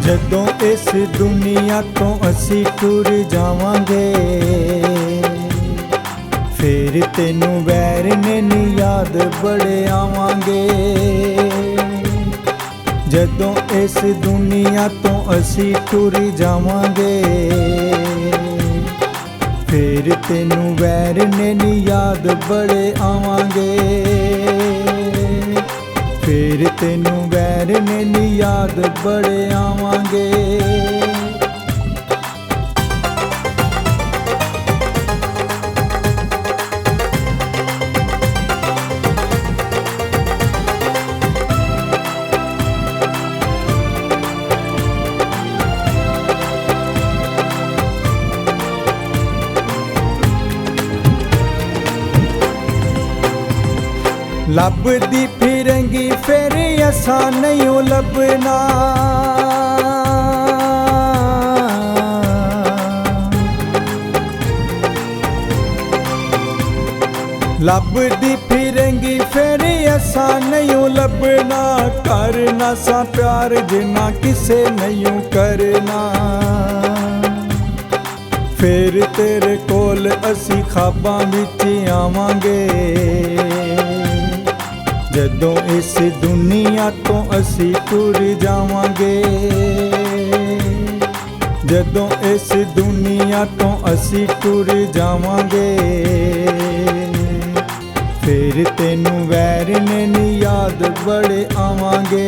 ਜਦੋਂ ਇਸ ਦੁਨੀਆ ਤੋਂ ਅਸੀਂ ਟੁਰ ਜਾਵਾਂਗੇ, ਫੇਰ ਤੈਨੂੰ ਵੈਰ ਨੇ ਨੀ ਯਾਦ ਬੜੇ ਆਵਾਂਗੇ। ਜਦੋਂ ਇਸ ਦੁਨੀਆ ਤੋਂ ਅਸੀਂ ਟੁਰ ਜਾਵਾਂਗੇ, ਫੇਰ ਤੈਨੂੰ ਵੈਰ ਨੇ ਨੀ ਯਾਦ ਬੜੇ ਆਵਾਂਗੇ। ਫੇਰ ਤੈਨੂੰ ਵੈਰ ਨੇ ਨੀ ਯਾਦ ਬੜੇ ਆਵਾਂਗੇ। ਲੱਭਦੀ ਫਿਰਾਂਗੀ ਫੇਰ ਅਸਾਂ ਨਹੀਂ ਲੱਭਣਾ, ਲੱਭਦੀ ਫਿਰਾਂਗੀ ਫੇਰ ਅਸਾਂ ਨਹੀਂ ਲੱਭਣਾ। ਕਰਨਾ ਸਾਂ ਪਿਆਰ ਜਿੰਨਾ ਕਿਸੇ ਨਹੀਂ ਕਰਨਾ, ਫੇਰ ਤੇਰੇ ਕੋਲ ਅਸੀਂ ਖ਼ਾਬਾਂ ਵਿੱਚ ਆਵਾਂਗੇ। ਜਦੋਂ ਇਸ ਦੁਨੀਆ ਤੋਂ ਅਸੀਂ ਟੁਰ ਜਾਵਾਂਗੇ, ਜਦੋਂ ਇਸ ਦੁਨੀਆ ਤੋਂ ਅਸੀਂ ਟੁਰ ਜਾਵਾਂਗੇ, ਫੇਰ ਤੈਨੂੰ ਵੈਰ ਨੇ ਨੀ ਯਾਦ ਬੜੇ ਆਵਾਂਗੇ।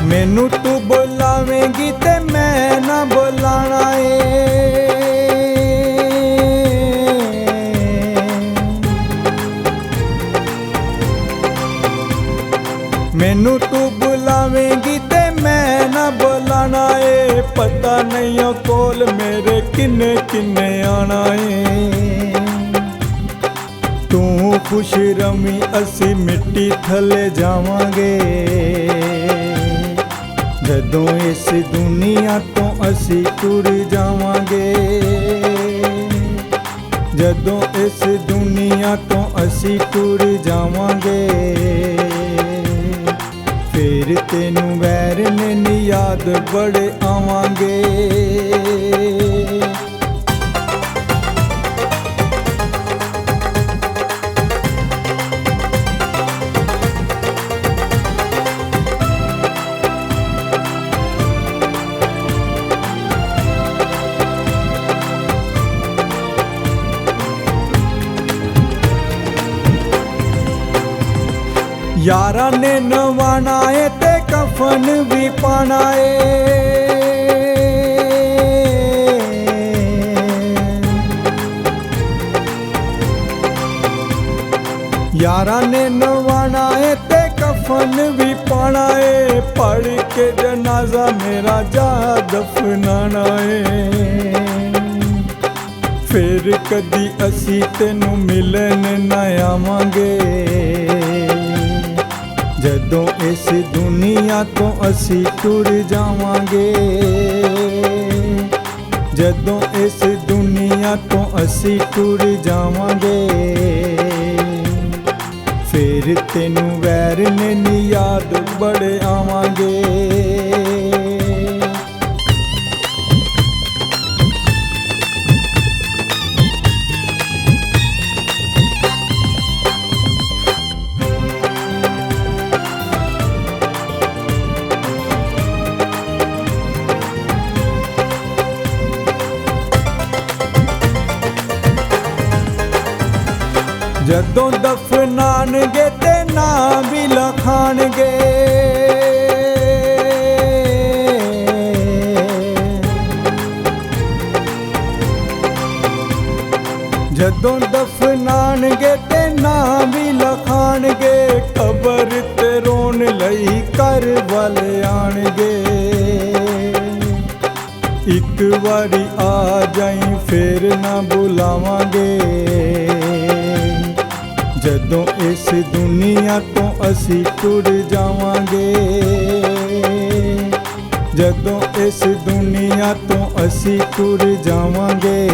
ਮੈਨੂੰ ਤੂੰ ਬੁਲਾਵੇਂਗੀ ਤੇ ਮੈਂ ਨਾ ਬੁਲਾਣਾ ਏ, ਮੈਨੂੰ ਤੂੰ ਬੁਲਾਵੇਂਗੀ ਤੇ ਮੈਂ ਨਾ ਬੁਲਾਣਾ ਏ। ਪਤਾ ਨਹੀਂ ਓ ਕੋਲ ਮੇਰੇ ਕਿੰਨੇ ਕਿੰਨੇ ਆਣਾ ਏ। ਤੂੰ ਖੁਸ਼ ਰਵੀਂ ਅਸੀਂ ਮਿੱਟੀ ਥੱਲੇ ਜਾਵਾਂਗੇ, ਜਦੋਂ ਇਸ ਦੁਨੀਆ ਤੋਂ ਅਸੀਂ ਟੁਰ ਜਾਵਾਂਗੇ। ਜਦੋਂ ਇਸ ਦੁਨੀਆ ਤੋਂ ਅਸੀਂ ਟੁਰ ਜਾਵਾਂਗੇ, ਫੇਰ ਤੈਨੂੰ ਵੈਰ ਨੇ ਨੀ ਯਾਦ ਬੜੇ ਆਵਾਂਗੇ। ਯਾਰਾਂ ਨੇ ਨਵਾਣਾ ਏ ਤੇ ਕਫਨ ਵੀ ਪਾਣਾ ਏ, ਯਾਰਾਂ ਨੇ ਨਵਾਣਾ ਏ ਤੇ ਕਫਨ ਵੀ ਪਾਣਾ ਏ। ਪੜ ਕੇ ਜਨਾਜ਼ਾ ਮੇਰਾ ਜਾ ਦਫਨਾਣਾ ਏ, ਫੇਰ ਕਦੀ ਅਸੀਂ ਤੈਨੂੰ ਮਿਲਣ ਨਾ ਆਵਾਂਗੇ। ਜਦੋਂ ਇਸ ਦੁਨੀਆ ਤੋਂ ਅਸੀਂ ਟੁਰ ਜਾਵਾਂਗੇ, ਜਦੋਂ ਇਸ ਦੁਨੀਆ ਤੋਂ ਅਸੀਂ ਟੁਰ ਜਾਵਾਂਗੇ, ਫੇਰ ਤੈਨੂੰ ਵੈਰ ਨੇ ਨੀ ਯਾਦ ਬੜੇ ਆਵਾਂਗੇ। ਜਦੋਂ ਦਫਨਾਣਗੇ ਤੇ ਨਾਂ ਵੀ ਲਿਖਾਣਗੇ, ਜਦੋਂ ਦਫਨਾਣਗੇ ਤੇ ਨਾਂ ਵੀ ਲਿਖਾਣਗੇ। ਕਬਰ ਤੇ ਰੋਣ ਲਈ ਘਰ ਵਾਲੇ ਆਣਗੇ, ਇੱਕ ਵਾਰੀ ਆ ਜਾਈਂ ਫੇਰ ਨਾ ਬੁਲਾਵਾਂਗੇ। ਜਦੋਂ ਇਸ ਦੁਨੀਆ ਤੋਂ ਅਸੀਂ ਟੁਰ ਜਾਵਾਂਗੇ, ਜਦੋਂ ਇਸ ਦੁਨੀਆ ਤੋਂ ਅਸੀਂ ਟੁਰ ਜਾਵਾਂਗੇ,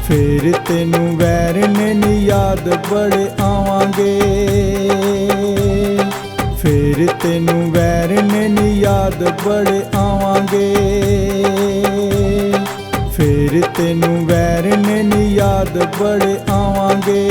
ਫਿਰ ਤੈਨੂੰ ਵੈਰ ਨੇ ਨੀ ਯਾਦ ਬੜੇ ਆਵਾਂਗੇ, ਫਿਰ ਤੈਨੂੰ ਵੈਰ ਨੇ ਨੀ ਯਾਦ ਬੜੇ ਆਵਾਂਗੇ, ਫਿਰ ਤੈਨੂੰ ਵੈਰ ਨੇ ਨੀ ਯਾਦ ਬੜੇ ਆਵਾਂਗੇ।